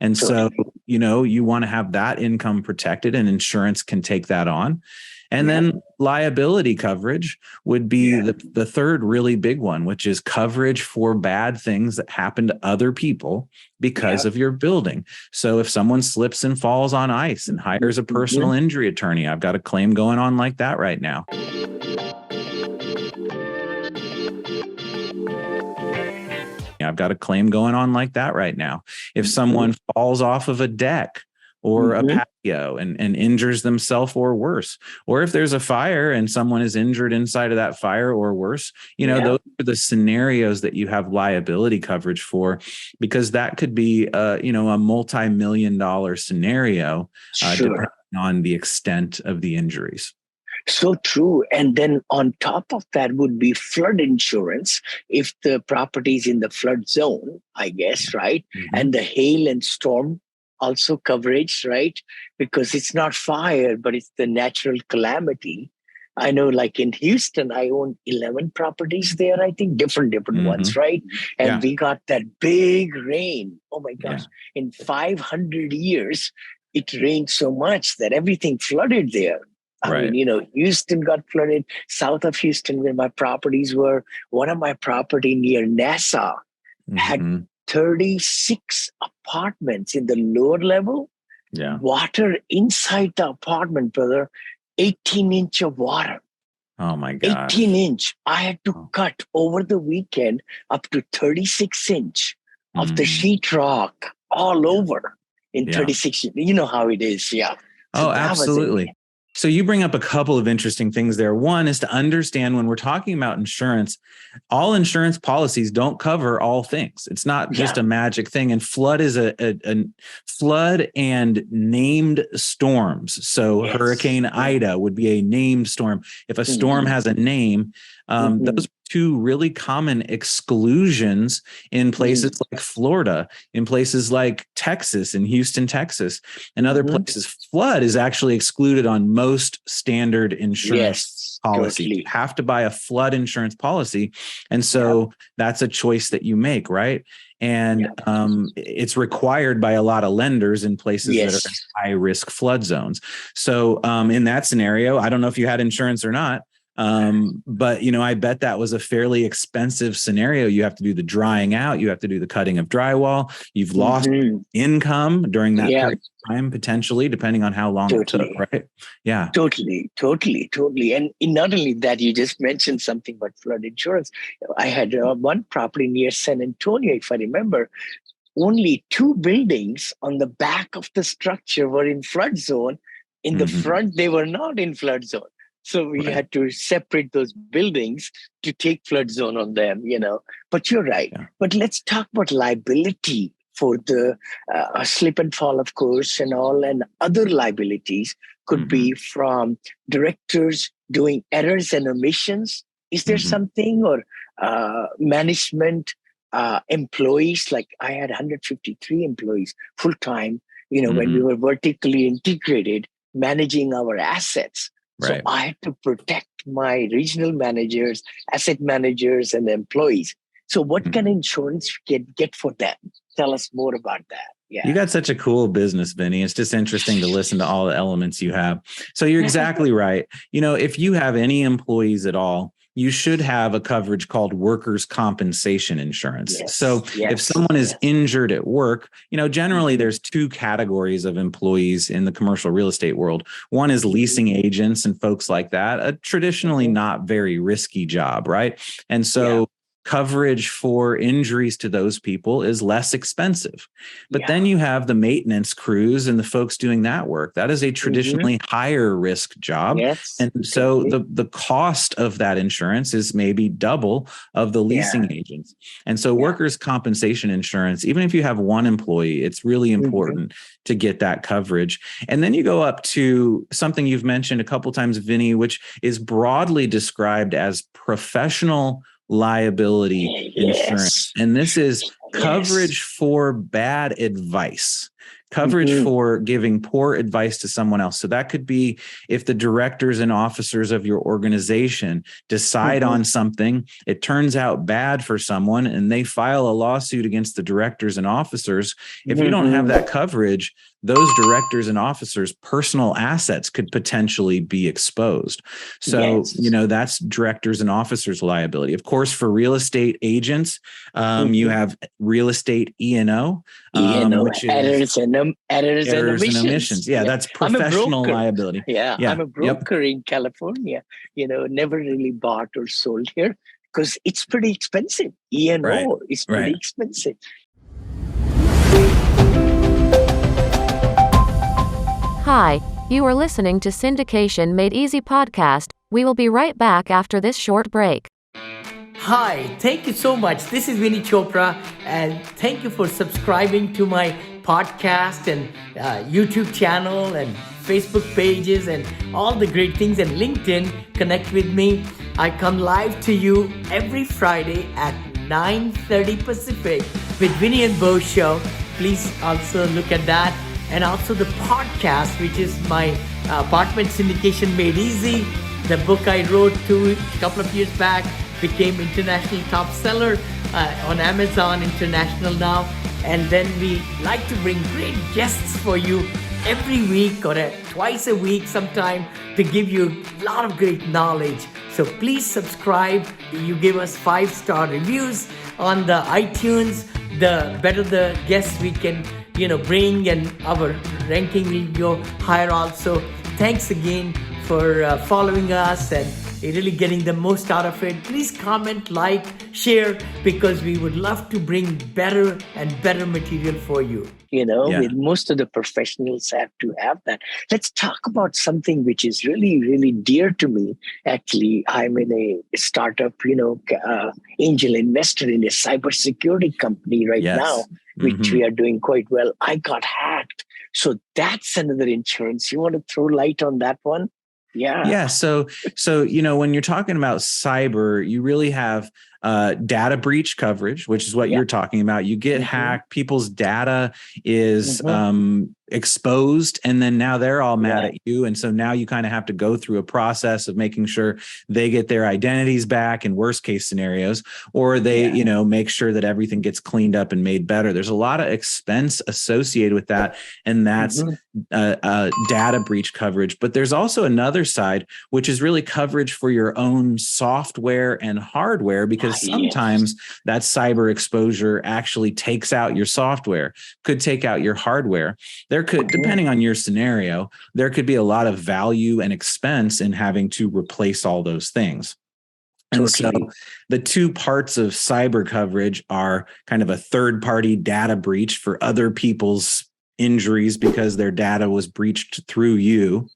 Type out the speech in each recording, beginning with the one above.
And so, Totally. you want to have that income protected, and insurance can take that on. And then liability coverage would be the third really big one, which is coverage for bad things that happen to other people because of your building. So if someone slips and falls on ice and hires a personal injury attorney, I've got a claim going on like that right now. I've got a claim going on like that right now. If someone falls off of a deck or a patio and injures themselves or worse, or if there's a fire and someone is injured inside of that fire or worse, those are the scenarios that you have liability coverage for, because that could be, a multi-million-dollar scenario, depending on the extent of the injuries. So true. And then on top of that would be flood insurance if the property is in the flood zone, I guess, right? And the hail and storm also coverage, right? Because it's not fire, but it's the natural calamity. I know, like in Houston, I own 11 properties there, I think, different ones, right? And we got that big rain. Oh my gosh. In 500 years, it rained so much that everything flooded there. I mean, Houston got flooded, south of Houston, where my properties were. One of my property near NASA had 36 apartments in the lower level. Water inside the apartment, brother, 18-inch of water. Oh my God. 18-inch. I had to cut over the weekend up to 36-inch of the sheetrock all over in 36. You know how it is. So absolutely. So you bring up a couple of interesting things there. One is to understand, when we're talking about insurance, all insurance policies don't cover all things. It's not just a magic thing. And flood is a flood and named storms. So Hurricane Ida would be a named storm. If a storm has a name, those are two really common exclusions in places like Florida, in places like Texas, in Houston, Texas, and other places. Flood is actually excluded on most standard insurance policies. You have to buy a flood insurance policy. And so that's a choice that you make, right? And it's required by a lot of lenders in places that are in high risk flood zones. So in that scenario, I don't know if you had insurance or not, but I bet that was a fairly expensive scenario. You have to do the drying out. You have to do the cutting of drywall. You've lost income during that period of time, potentially, depending on how long it took, right? Yeah. Totally. And not only that, you just mentioned something about flood insurance. I had one property near San Antonio, if I remember. Only 2 buildings on the back of the structure were in flood zone. In the front, they were not in flood zone. So we had to separate those buildings to take flood zone on them, But you're right. But let's talk about liability for the slip and fall, of course, and all, and other liabilities could be from directors doing errors and omissions. Is there something, or management employees? Like I had 153 employees full-time, when we were vertically integrated, managing our assets. So I had to protect my regional managers, asset managers, and employees. So what can insurance get for them? Tell us more about that. You got such a cool business, Vinney. It's just interesting to listen to all the elements you have. So you're exactly right. If you have any employees at all, you should have a coverage called workers' compensation insurance. If someone is injured at work, generally there's 2 categories of employees in the commercial real estate world. One is leasing agents and folks like that, a traditionally not very risky job, right? And so coverage for injuries to those people is less expensive. But then you have the maintenance crews and the folks doing that work. That is a traditionally higher risk job. And so the cost of that insurance is maybe double of the leasing agents. And so workers' compensation insurance, even if you have one employee, it's really important to get that coverage. And then you go up to something you've mentioned a couple times, Vinney, which is broadly described as professional liability insurance. And this is coverage for bad advice. coverage for giving poor advice to someone else. So that could be if the directors and officers of your organization decide on something, it turns out bad for someone, and they file a lawsuit against the directors and officers. If you don't have that coverage, those directors and officers' personal assets could potentially be exposed. So, that's directors and officers liability. Of course, for real estate agents, you have real estate E&O, which is errors and omissions. Yeah, that's professional liability. I'm a broker in California, never really bought or sold here because it's pretty expensive. E&O is pretty expensive. Hi, you are listening to Syndication Made Easy podcast. We will be right back after this short break. Hi, thank you so much. This is Vinney Chopra, and thank you for subscribing to my podcast and YouTube channel and Facebook pages and all the great things, and LinkedIn. Connect with me. I come live to you every Friday at 9:30 Pacific with Vinney and Bo show. Please also look at that. And also the podcast, which is my apartment syndication made easy. The book I wrote a couple of years back became international top seller on Amazon International now. And then we like to bring great guests for you every week or twice a week sometime to give you a lot of great knowledge. So please subscribe. You give us 5-star reviews on the iTunes. The better the guests we can bring, and our ranking will go higher also. Thanks again for following us and really getting the most out of it. Please comment, like, share, because we would love to bring better and better material for you. With most of the professionals have to have that. Let's talk about something which is really, really dear to me. Actually, I'm in a startup, angel investor in a cybersecurity company right now, which we are doing quite well. I got hacked. So that's another insurance. You want to throw light on that one? Yeah. So, when you're talking about cyber, you really have data breach coverage, which is what you're talking about. You get hacked, people's data is exposed, and then now they're all mad at you. And so now you kind of have to go through a process of making sure they get their identities back in worst case scenarios, or they, make sure that everything gets cleaned up and made better. There's a lot of expense associated with that. And that's data breach coverage. But there's also another side, which is really coverage for your own software and hardware, because sometimes that cyber exposure actually takes out your software, could take out your hardware. There could, depending on your scenario, there could be a lot of value and expense in having to replace all those things. And so the two parts of cyber coverage are kind of a third-party data breach for other people's injuries because their data was breached through you.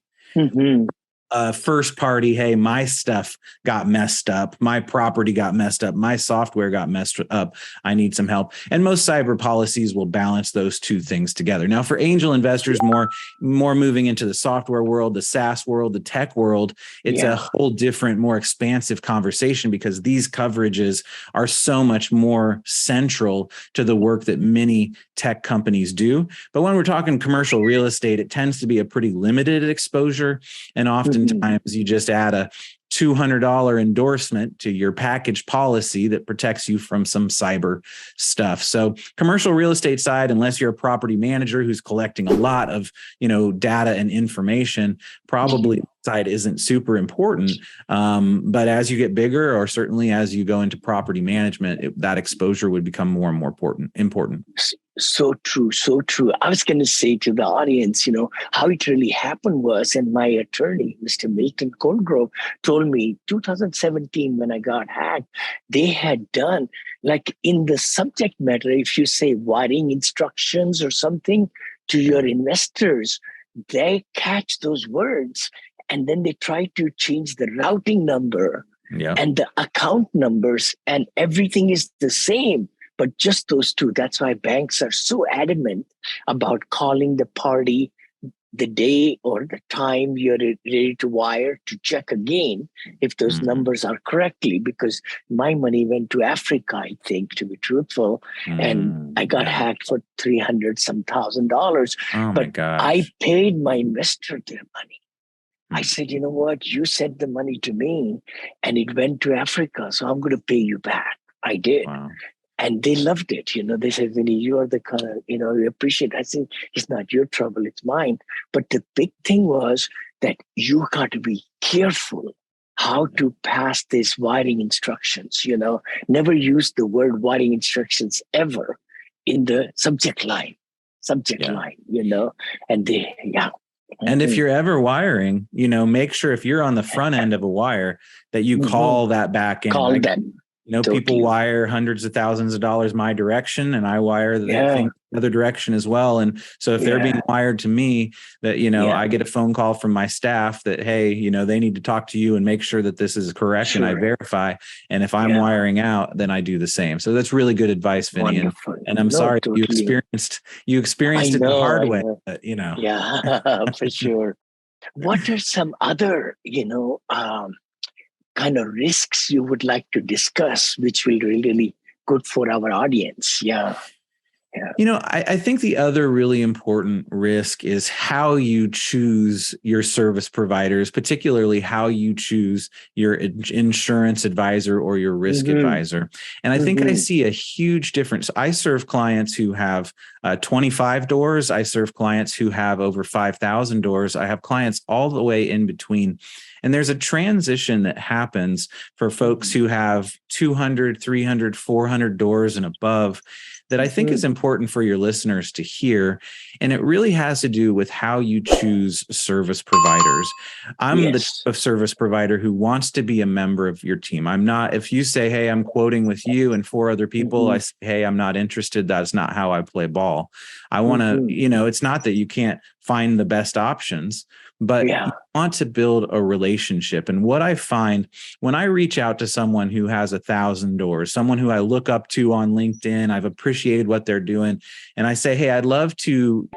First party, hey, my stuff got messed up, my property got messed up, my software got messed up, I need some help. And most cyber policies will balance those two things together. Now, for angel investors, more moving into the software world, the SaaS world, the tech world, it's a whole different, more expansive conversation, because these coverages are so much more central to the work that many tech companies do. But when we're talking commercial real estate, it tends to be a pretty limited exposure, and often times you just add a $200 endorsement to your package policy that protects you from some cyber stuff. So commercial real estate side, unless you're a property manager who's collecting a lot of, data and information, probably side isn't super important. But as you get bigger, or certainly as you go into property management, that exposure would become more and more important. So true. I was going to say to the audience, how it really happened was, and my attorney, Mr. Milton Colgrove, told me 2017 when I got hacked, they had done, like in the subject matter, if you say wiring instructions or something to your investors, they catch those words, and then they try to change the routing number and the account numbers, and everything is the same. But just those two. That's why banks are so adamant about calling the party the day or the time you're ready to wire to check again if those numbers are correctly, because my money went to Africa, I think, to be truthful, and I got hacked for $300 some thousand. Oh my But gosh. I paid my investor their money. I said, you know what? You sent the money to me and it went to Africa, so I'm going to pay you back. I did. Wow. And they loved it. They said, Vinney, you are the kind of, we appreciate it. I said, it's not your trouble, it's mine. But the big thing was that you got to be careful how to pass these wiring instructions. Never use the word wiring instructions ever in the subject line, and And if you're ever wiring, make sure if you're on the front end of a wire that you call that back in. Call them. Totally. People wire hundreds of thousands of dollars my direction, and I wire the thing the other direction as well. And so if they're being wired to me, that, I get a phone call from my staff that, hey, they need to talk to you and make sure that this is correct. Sure. And I verify. And if I'm wiring out, then I do the same. So that's really good advice, Vinney. And I'm sorry totally. you experienced it the hard way, but, Yeah, for sure. What are some other, kind of risks you would like to discuss, which will really good for our audience? I think the other really important risk is how you choose your service providers, particularly how you choose your insurance advisor or your risk advisor. And I think I see a huge difference. I serve clients who have 25 doors. I serve clients who have over 5,000 doors. I have clients all the way in between. And there's a transition that happens for folks who have 200, 300, 400 doors and above that I think is important for your listeners to hear. And it really has to do with how you choose service providers. I'm the type of service provider who wants to be a member of your team. I'm not, if you say, hey, I'm quoting with you and 4 other people, I say, hey, I'm not interested. That's not how I play ball. I want to, it's not that you can't find the best options, but you want to build a relationship. And what I find when I reach out to someone who has 1,000 doors, someone who I look up to on LinkedIn, I've appreciated what they're doing, and I say, hey, I'd love to